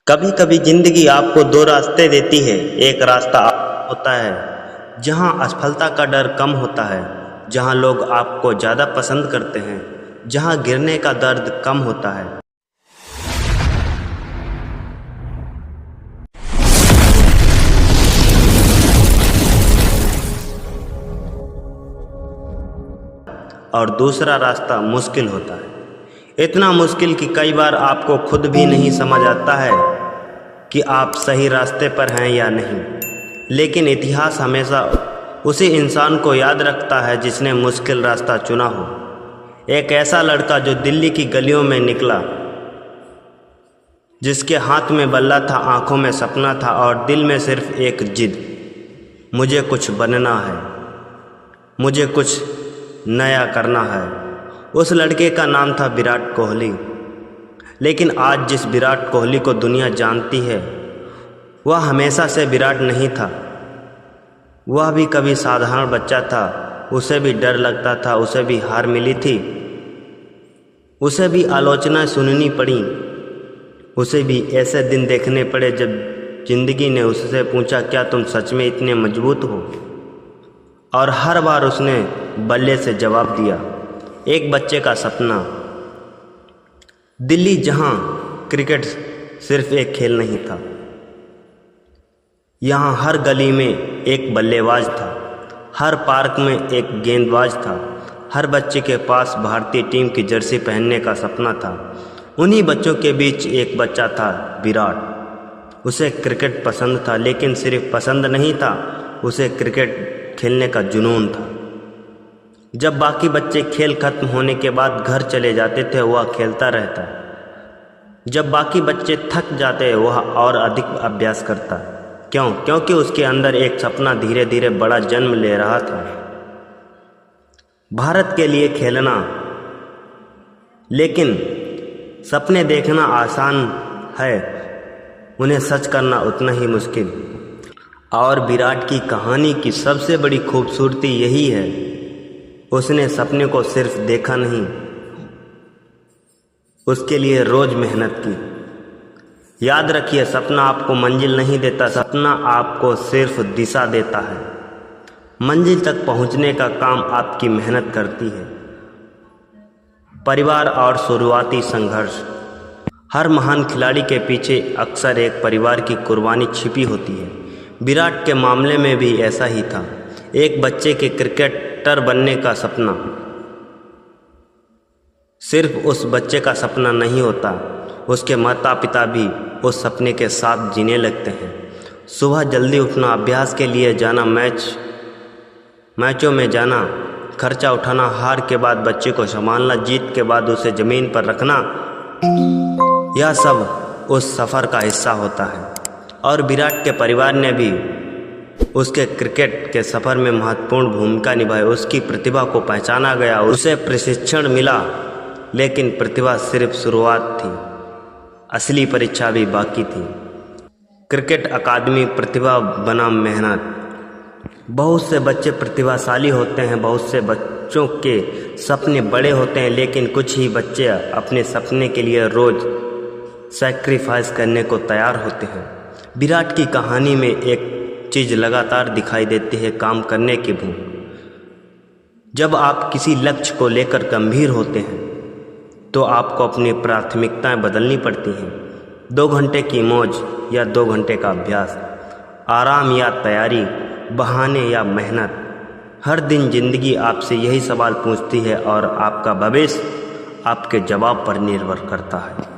कभी कभी जिंदगी आपको दो रास्ते देती है। एक रास्ता होता है जहां असफलता का डर कम होता है, जहां लोग आपको ज़्यादा पसंद करते हैं, जहां गिरने का दर्द कम होता है। और दूसरा रास्ता मुश्किल होता है, इतना मुश्किल कि कई बार आपको खुद भी नहीं समझ आता है कि आप सही रास्ते पर हैं या नहीं। लेकिन इतिहास हमेशा उसी इंसान को याद रखता है जिसने मुश्किल रास्ता चुना हो। एक ऐसा लड़का जो दिल्ली की गलियों में निकला, जिसके हाथ में बल्ला था, आंखों में सपना था और दिल में सिर्फ एक जिद, मुझे कुछ बनना है, मुझे कुछ नया करना है। उस लड़के का नाम था विराट कोहली। लेकिन आज जिस विराट कोहली को दुनिया जानती है, वह हमेशा से विराट नहीं था। वह भी कभी साधारण बच्चा था, उसे भी डर लगता था, उसे भी हार मिली थी, उसे भी आलोचना सुननी पड़ी, उसे भी ऐसे दिन देखने पड़े जब जिंदगी ने उससे पूछा, क्या तुम सच में इतने मजबूत हो? और हर बार उसने बल्ले से जवाब दिया। एक बच्चे का सपना, दिल्ली जहां क्रिकेट सिर्फ एक खेल नहीं था, यहाँ हर गली में एक बल्लेबाज था, हर पार्क में एक गेंदबाज था, हर बच्चे के पास भारतीय टीम की जर्सी पहनने का सपना था। उन्हीं बच्चों के बीच एक बच्चा था, विराट। उसे क्रिकेट पसंद था, लेकिन सिर्फ पसंद नहीं था, उसे क्रिकेट खेलने का जुनून था। जब बाकी बच्चे खेल खत्म होने के बाद घर चले जाते थे, वह खेलता रहता। जब बाकी बच्चे थक जाते, वह और अधिक अभ्यास करता। क्यों? क्योंकि उसके अंदर एक सपना धीरे धीरे बड़ा जन्म ले रहा था। भारत के लिए खेलना। लेकिन सपने देखना आसान है, उन्हें सच करना उतना ही मुश्किल। और विराट की कहानी की सबसे बड़ी खूबसूरती यही है, उसने सपने को सिर्फ देखा नहीं, उसके लिए रोज मेहनत की। याद रखिए, सपना आपको मंजिल नहीं देता, सपना आपको सिर्फ दिशा देता है। मंजिल तक पहुंचने का काम आपकी मेहनत करती है। परिवार और शुरुआती संघर्ष। हर महान खिलाड़ी के पीछे अक्सर एक परिवार की कुर्बानी छिपी होती है। विराट के मामले में भी ऐसा ही था। एक बच्चे के क्रिकेटर बनने का सपना सिर्फ उस बच्चे का सपना नहीं होता, उसके माता पिता भी उस सपने के साथ जीने लगते हैं। सुबह जल्दी उठना, अभ्यास के लिए जाना, मैचों में जाना, खर्चा उठाना, हार के बाद बच्चे को संभालना, जीत के बाद उसे ज़मीन पर रखना, यह सब उस सफ़र का हिस्सा होता है। और विराट के परिवार ने भी उसके क्रिकेट के सफ़र में महत्वपूर्ण भूमिका निभाई। उसकी प्रतिभा को पहचाना गया, उसे प्रशिक्षण मिला, लेकिन प्रतिभा सिर्फ शुरुआत थी, असली परीक्षा भी बाकी थी। क्रिकेट अकादमी प्रतिभा बनाम मेहनत। बहुत से बच्चे प्रतिभाशाली होते हैं, बहुत से बच्चों के सपने बड़े होते हैं, लेकिन कुछ ही बच्चे अपने सपने के लिए रोज़ सैक्रिफाइस करने को तैयार होते हैं। विराट की कहानी में एक चीज़ लगातार दिखाई देती है, काम करने की भूख। जब आप किसी लक्ष्य को लेकर गंभीर होते हैं, तो आपको अपनी प्राथमिकताएं बदलनी पड़ती हैं। 2 घंटे की मौज या 2 घंटे का अभ्यास, आराम या तैयारी, बहाने या मेहनत। हर दिन जिंदगी आपसे यही सवाल पूछती है और आपका भविष्य आपके जवाब पर निर्भर करता है।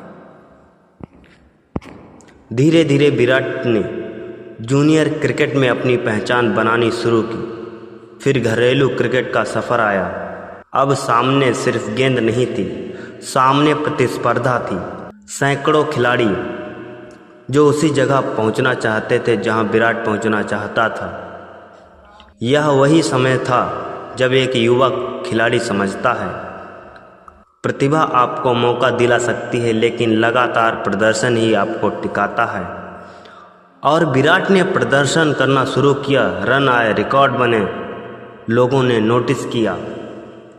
धीरे धीरे विराट ने जूनियर क्रिकेट में अपनी पहचान बनानी शुरू की। फिर घरेलू क्रिकेट का सफ़र आया। अब सामने सिर्फ गेंद नहीं थी, सामने प्रतिस्पर्धा थी। सैकड़ों खिलाड़ी जो उसी जगह पहुंचना चाहते थे जहां विराट पहुंचना चाहता था। यह वही समय था जब एक युवा खिलाड़ी समझता है, प्रतिभा आपको मौका दिला सकती है, लेकिन लगातार प्रदर्शन ही आपको टिकाता है। और विराट ने प्रदर्शन करना शुरू किया। रन आए, रिकॉर्ड बने, लोगों ने नोटिस किया।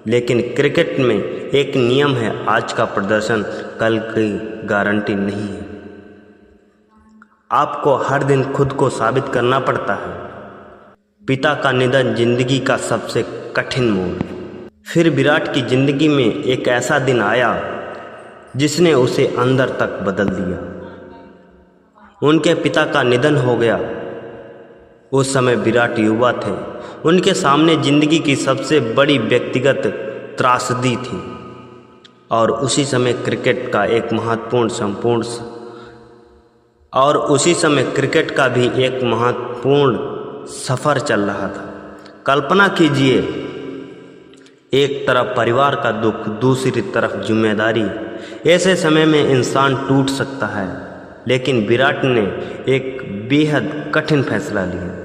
लेकिन क्रिकेट में एक नियम है, आज का प्रदर्शन कल की गारंटी नहीं है। आपको हर दिन खुद को साबित करना पड़ता है। पिता का निधन जिंदगी का सबसे कठिन मोड़। फिर विराट की जिंदगी में एक ऐसा दिन आया जिसने उसे अंदर तक बदल दिया। उनके पिता का निधन हो गया। उस समय विराट युवा थे। उनके सामने जिंदगी की सबसे बड़ी व्यक्तिगत त्रासदी थी और उसी समय क्रिकेट का भी एक महत्वपूर्ण सफ़र चल रहा था। कल्पना कीजिए, एक तरफ परिवार का दुख, दूसरी तरफ जिम्मेदारी। ऐसे समय में इंसान टूट सकता है, लेकिन विराट ने एक बेहद कठिन फैसला लिया।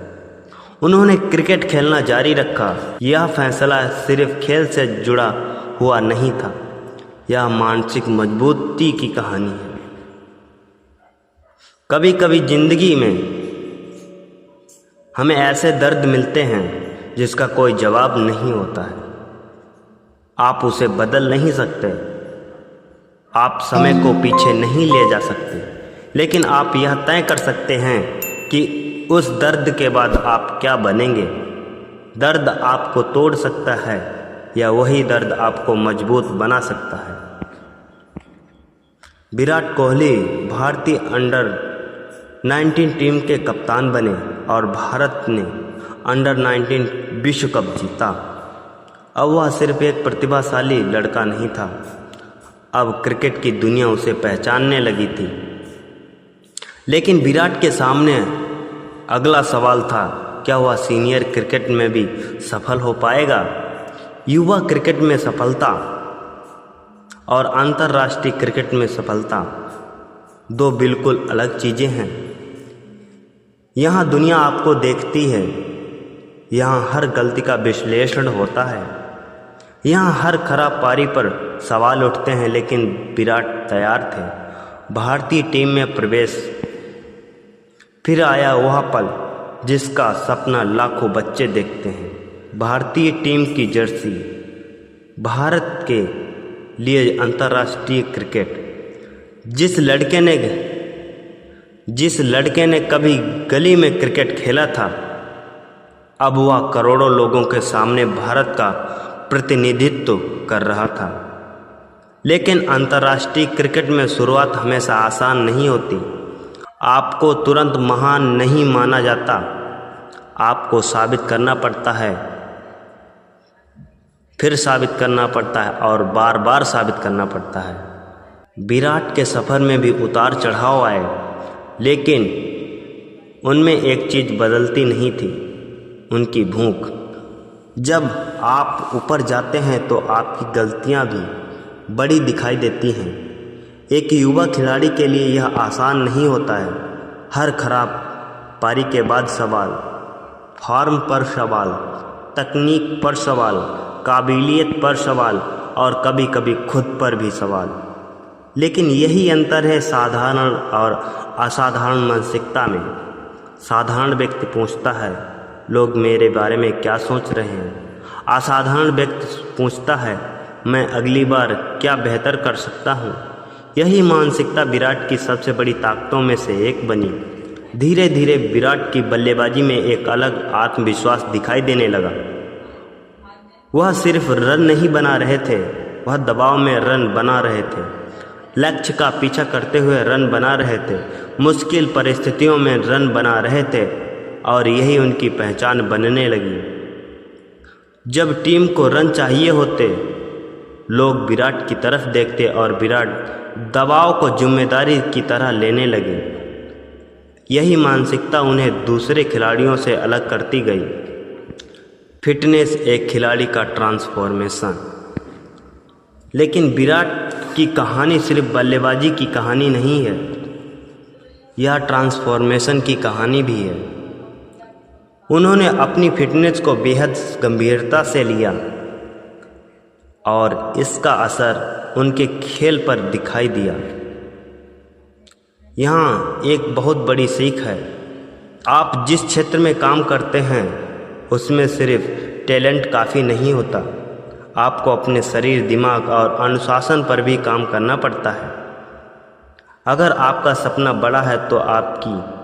उन्होंने क्रिकेट खेलना जारी रखा। यह फैसला सिर्फ खेल से जुड़ा हुआ नहीं था, यह मानसिक मजबूती की कहानी है। कभी कभी जिंदगी में हमें ऐसे दर्द मिलते हैं जिसका कोई जवाब नहीं होता है। आप उसे बदल नहीं सकते, आप समय को पीछे नहीं ले जा सकते, लेकिन आप यह तय कर सकते हैं कि उस दर्द के बाद आप क्या बनेंगे। दर्द आपको तोड़ सकता है या वही दर्द आपको मजबूत बना सकता है। विराट कोहली भारतीय अंडर-19 टीम के कप्तान बने और भारत ने अंडर-19 विश्व कप जीता। अब वह सिर्फ एक प्रतिभाशाली लड़का नहीं था, अब क्रिकेट की दुनिया उसे पहचानने लगी थी। लेकिन विराट के सामने अगला सवाल था, क्या वह सीनियर क्रिकेट में भी सफल हो पाएगा? युवा क्रिकेट में सफलता और अंतर्राष्ट्रीय क्रिकेट में सफलता दो बिल्कुल अलग चीज़ें हैं। यहाँ दुनिया आपको देखती है, यहाँ हर गलती का विश्लेषण होता है, यहाँ हर खराब पारी पर सवाल उठते हैं। लेकिन विराट तैयार थे। भारतीय टीम में प्रवेश। फिर आया वह पल जिसका सपना लाखों बच्चे देखते हैं। भारतीय टीम की जर्सी, भारत के लिए अंतर्राष्ट्रीय क्रिकेट। जिस लड़के ने कभी गली में क्रिकेट खेला था, अब वह करोड़ों लोगों के सामने भारत का प्रतिनिधित्व कर रहा था। लेकिन अंतर्राष्ट्रीय क्रिकेट में शुरुआत हमेशा आसान नहीं होती। आपको तुरंत महान नहीं माना जाता, आपको साबित करना पड़ता है, फिर साबित करना पड़ता है और बार बार साबित करना पड़ता है। विराट के सफ़र में भी उतार चढ़ाव आए, लेकिन उनमें एक चीज़ बदलती नहीं थी, उनकी भूख। जब आप ऊपर जाते हैं तो आपकी गलतियां भी बड़ी दिखाई देती हैं। एक युवा खिलाड़ी के लिए यह आसान नहीं होता है। हर खराब पारी के बाद सवाल, फॉर्म पर सवाल, तकनीक पर सवाल, काबिलियत पर सवाल और कभी कभी खुद पर भी सवाल। लेकिन यही अंतर है साधारण और असाधारण मानसिकता में। साधारण व्यक्ति पूछता है, लोग मेरे बारे में क्या सोच रहे हैं। असाधारण व्यक्ति पूछता है, मैं अगली बार क्या बेहतर कर सकता हूँ। यही मानसिकता विराट की सबसे बड़ी ताकतों में से एक बनी। धीरे धीरे विराट की बल्लेबाजी में एक अलग आत्मविश्वास दिखाई देने लगा। वह सिर्फ रन नहीं बना रहे थे, वह दबाव में रन बना रहे थे, लक्ष्य का पीछा करते हुए रन बना रहे थे, मुश्किल परिस्थितियों में रन बना रहे थे और यही उनकी पहचान बनने लगी। जब टीम को रन चाहिए होते, लोग विराट की तरफ देखते और विराट दबाव को जिम्मेदारी की तरह लेने लगे। यही मानसिकता उन्हें दूसरे खिलाड़ियों से अलग करती गई। फिटनेस एक खिलाड़ी का ट्रांसफॉर्मेशन। लेकिन विराट की कहानी सिर्फ बल्लेबाजी की कहानी नहीं है, यह ट्रांसफॉर्मेशन की कहानी भी है। उन्होंने अपनी फिटनेस को बेहद गंभीरता से लिया और इसका असर उनके खेल पर दिखाई दिया। यहाँ एक बहुत बड़ी सीख है, आप जिस क्षेत्र में काम करते हैं उसमें सिर्फ टैलेंट काफ़ी नहीं होता, आपको अपने शरीर, दिमाग और अनुशासन पर भी काम करना पड़ता है। अगर आपका सपना बड़ा है तो आपकी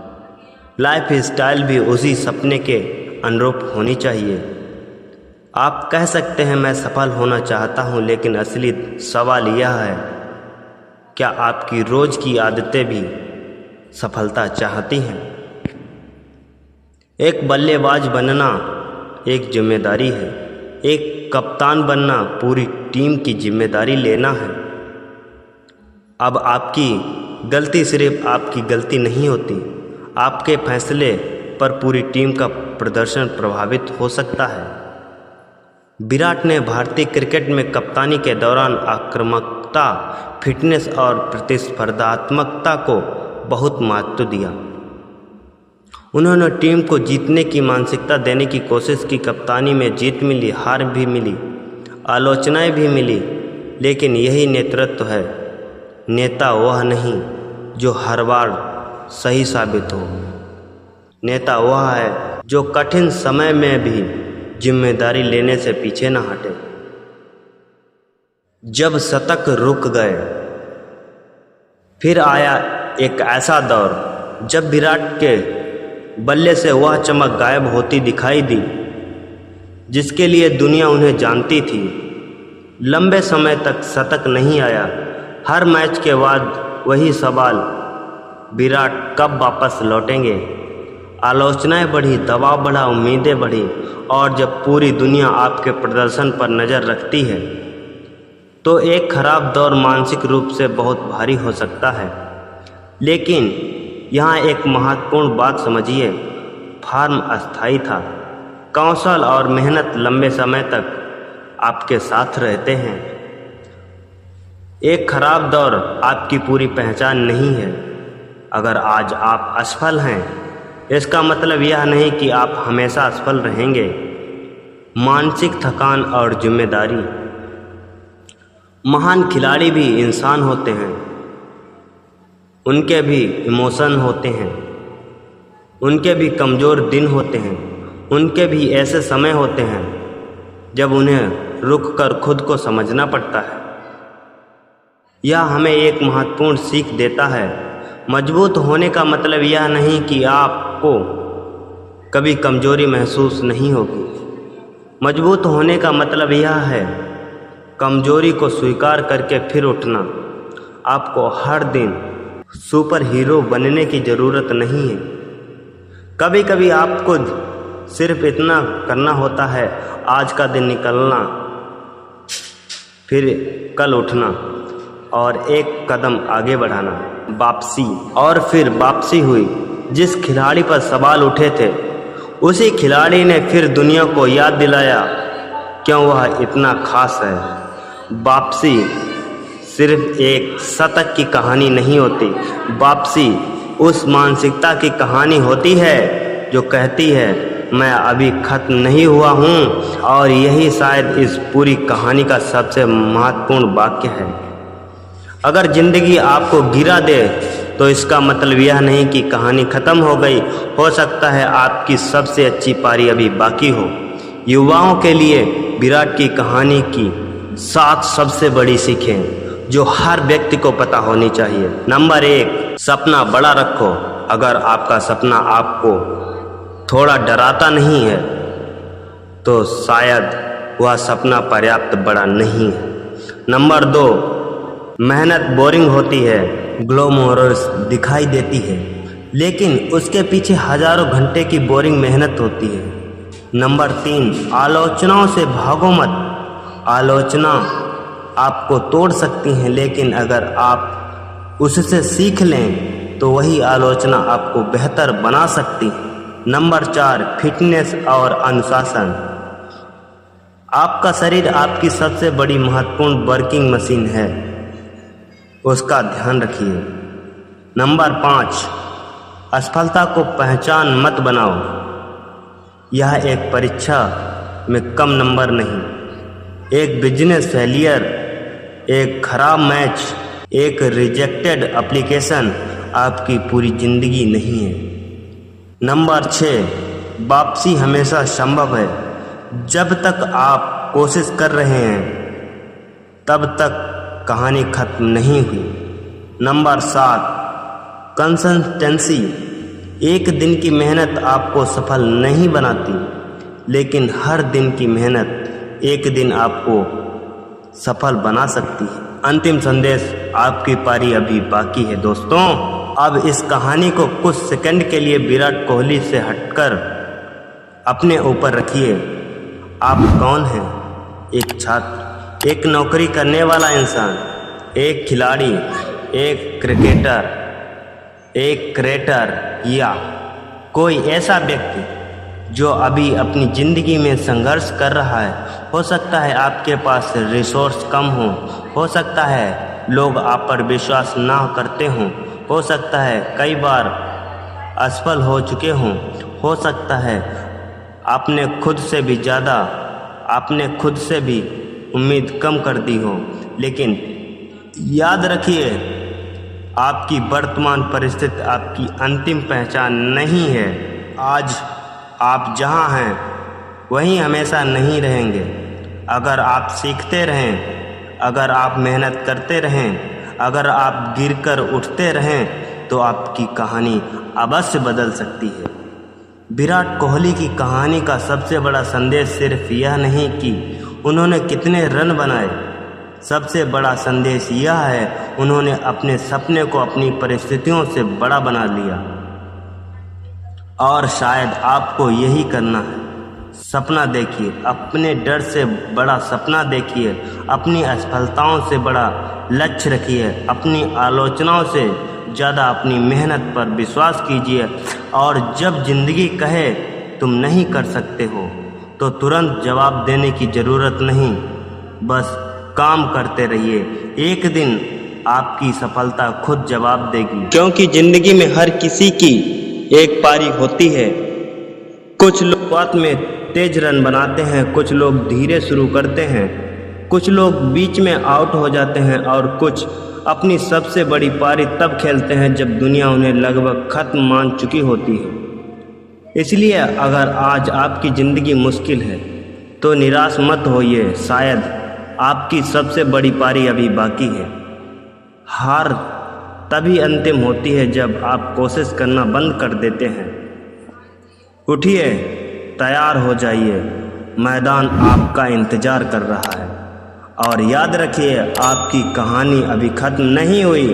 लाइफ स्टाइल भी उसी सपने के अनुरूप होनी चाहिए। आप कह सकते हैं मैं सफल होना चाहता हूं, लेकिन असली सवाल यह है, क्या आपकी रोज की आदतें भी सफलता चाहती हैं? एक बल्लेबाज बनना एक जिम्मेदारी है, एक कप्तान बनना पूरी टीम की जिम्मेदारी लेना है। अब आपकी गलती सिर्फ आपकी गलती नहीं होती, आपके फैसले पर पूरी टीम का प्रदर्शन प्रभावित हो सकता है। विराट ने भारतीय क्रिकेट में कप्तानी के दौरान आक्रामकता, फिटनेस और प्रतिस्पर्धात्मकता को बहुत महत्व दिया। उन्होंने टीम को जीतने की मानसिकता देने की कोशिश की। कप्तानी में जीत मिली, हार भी मिली, आलोचनाएं भी मिली, लेकिन यही नेतृत्व है। नेता वह नहीं जो हर बार सही साबित हो, नेता वह है जो कठिन समय में भी जिम्मेदारी लेने से पीछे न हटे। जब शतक रुक गए, फिर आया एक ऐसा दौर जब विराट के बल्ले से वह चमक गायब होती दिखाई दी जिसके लिए दुनिया उन्हें जानती थी। लंबे समय तक शतक नहीं आया। हर मैच के बाद वही सवाल, विराट कब वापस लौटेंगे? आलोचनाएं बढ़ी, दबाव बढ़ा, उम्मीदें बढ़ी, और जब पूरी दुनिया आपके प्रदर्शन पर नज़र रखती है तो एक खराब दौर मानसिक रूप से बहुत भारी हो सकता है। लेकिन यहाँ एक महत्वपूर्ण बात समझिए, फॉर्म अस्थायी था। कौशल और मेहनत लंबे समय तक आपके साथ रहते हैं। एक खराब दौर आपकी पूरी पहचान नहीं है। अगर आज आप असफल हैं, इसका मतलब यह नहीं कि आप हमेशा असफल रहेंगे। मानसिक थकान और जिम्मेदारी। महान खिलाड़ी भी इंसान होते हैं, उनके भी इमोशन होते हैं, उनके भी कमज़ोर दिन होते हैं, उनके भी ऐसे समय होते हैं जब उन्हें रुक कर खुद को समझना पड़ता है। यह हमें एक महत्वपूर्ण सीख देता है। मजबूत होने का मतलब यह नहीं कि आपको कभी कमजोरी महसूस नहीं होगी। मजबूत होने का मतलब यह है कमजोरी को स्वीकार करके फिर उठना। आपको हर दिन सुपर हीरो बनने की ज़रूरत नहीं है। कभी कभी आपको सिर्फ इतना करना होता है, आज का दिन निकलना, फिर कल उठना और एक कदम आगे बढ़ाना। वापसी। और फिर वापसी हुई। जिस खिलाड़ी पर सवाल उठे थे, उसी खिलाड़ी ने फिर दुनिया को याद दिलाया क्यों वह इतना खास है। वापसी सिर्फ एक शतक की कहानी नहीं होती, वापसी उस मानसिकता की कहानी होती है जो कहती है मैं अभी खत्म नहीं हुआ हूँ। और यही शायद इस पूरी कहानी का सबसे महत्वपूर्ण वाक्य है। अगर ज़िंदगी आपको गिरा दे तो इसका मतलब यह नहीं कि कहानी ख़त्म हो गई। हो सकता है आपकी सबसे अच्छी पारी अभी बाकी हो। युवाओं के लिए विराट की कहानी की 7 सबसे बड़ी सीखें जो हर व्यक्ति को पता होनी चाहिए। नंबर 1, सपना बड़ा रखो। अगर आपका सपना आपको थोड़ा डराता नहीं है तो शायद वह सपना पर्याप्त बड़ा नहीं है। नंबर 2, मेहनत बोरिंग होती है, ग्लैमरस दिखाई देती है, लेकिन उसके पीछे हजारों घंटे की बोरिंग मेहनत होती है। नंबर 3, आलोचनाओं से भागो मत। आलोचना आपको तोड़ सकती हैं, लेकिन अगर आप उससे सीख लें तो वही आलोचना आपको बेहतर बना सकती है। नंबर 4, फिटनेस और अनुशासन। आपका शरीर आपकी सबसे बड़ी महत्वपूर्ण वर्किंग मशीन है, उसका ध्यान रखिए। नंबर 5, असफलता को पहचान मत बनाओ। यह एक परीक्षा में कम नंबर नहीं, एक बिजनेस फेलियर, एक खराब मैच, एक रिजेक्टेड एप्लीकेशन आपकी पूरी जिंदगी नहीं है। नंबर 6, वापसी हमेशा संभव है। जब तक आप कोशिश कर रहे हैं तब तक कहानी खत्म नहीं हुई। Number 7, consistency. एक दिन की मेहनत आपको सफल नहीं बनाती, लेकिन हर दिन की मेहनत एक दिन आपको सफल बना सकती है। अंतिम संदेश, आपकी पारी अभी बाकी है दोस्तों। अब इस कहानी को कुछ सेकंड के लिए विराट कोहली से हटकर अपने ऊपर रखिए। आप कौन हैं? एक छात्र, एक नौकरी करने वाला इंसान, एक खिलाड़ी, एक क्रिकेटर, एक क्रिएटर, या कोई ऐसा व्यक्ति जो अभी अपनी ज़िंदगी में संघर्ष कर रहा है। हो सकता है आपके पास रिसोर्स कम हो सकता है लोग आप पर विश्वास ना करते हों, हो सकता है कई बार असफल हो चुके हों, हो सकता है आपने खुद से भी उम्मीद कम कर दी हो, लेकिन याद रखिए, आपकी वर्तमान परिस्थिति आपकी अंतिम पहचान नहीं है। आज आप जहां हैं वहीं हमेशा नहीं रहेंगे। अगर आप सीखते रहें, अगर आप मेहनत करते रहें, अगर आप गिरकर उठते रहें, तो आपकी कहानी अवश्य बदल सकती है। विराट कोहली की कहानी का सबसे बड़ा संदेश सिर्फ यह नहीं कि उन्होंने कितने रन बनाए, सबसे बड़ा संदेश यह है उन्होंने अपने सपने को अपनी परिस्थितियों से बड़ा बना लिया। और शायद आपको यही करना है। सपना देखिए, अपने डर से बड़ा सपना देखिए, अपनी असफलताओं से बड़ा लक्ष्य रखिए, अपनी आलोचनाओं से ज़्यादा अपनी मेहनत पर विश्वास कीजिए। और जब जिंदगी कहे तुम नहीं कर सकते हो, तो तुरंत जवाब देने की ज़रूरत नहीं, बस काम करते रहिए। एक दिन आपकी सफलता खुद जवाब देगी, क्योंकि ज़िंदगी में हर किसी की एक पारी होती है। कुछ लोग शुरुआत में तेज रन बनाते हैं, कुछ लोग धीरे शुरू करते हैं, कुछ लोग बीच में आउट हो जाते हैं, और कुछ अपनी सबसे बड़ी पारी तब खेलते हैं जब दुनिया उन्हें लगभग खत्म मान चुकी होती है। इसलिए अगर आज आपकी ज़िंदगी मुश्किल है तो निराश मत होइए, शायद आपकी सबसे बड़ी पारी अभी बाकी है। हार तभी अंतिम होती है जब आप कोशिश करना बंद कर देते हैं। उठिए, तैयार हो जाइए, मैदान आपका इंतज़ार कर रहा है। और याद रखिए, आपकी कहानी अभी ख़त्म नहीं हुई,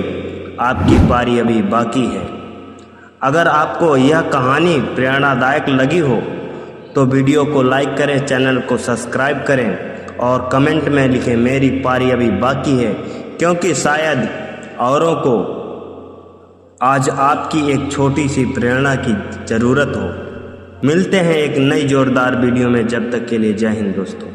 आपकी पारी अभी बाकी है। अगर आपको यह कहानी प्रेरणादायक लगी हो तो वीडियो को लाइक करें, चैनल को सब्सक्राइब करें और कमेंट में लिखें मेरी पारी अभी बाकी है, क्योंकि शायद औरों को आज आपकी एक छोटी सी प्रेरणा की ज़रूरत हो। मिलते हैं एक नई जोरदार वीडियो में, जब तक के लिए जय हिंद दोस्तों।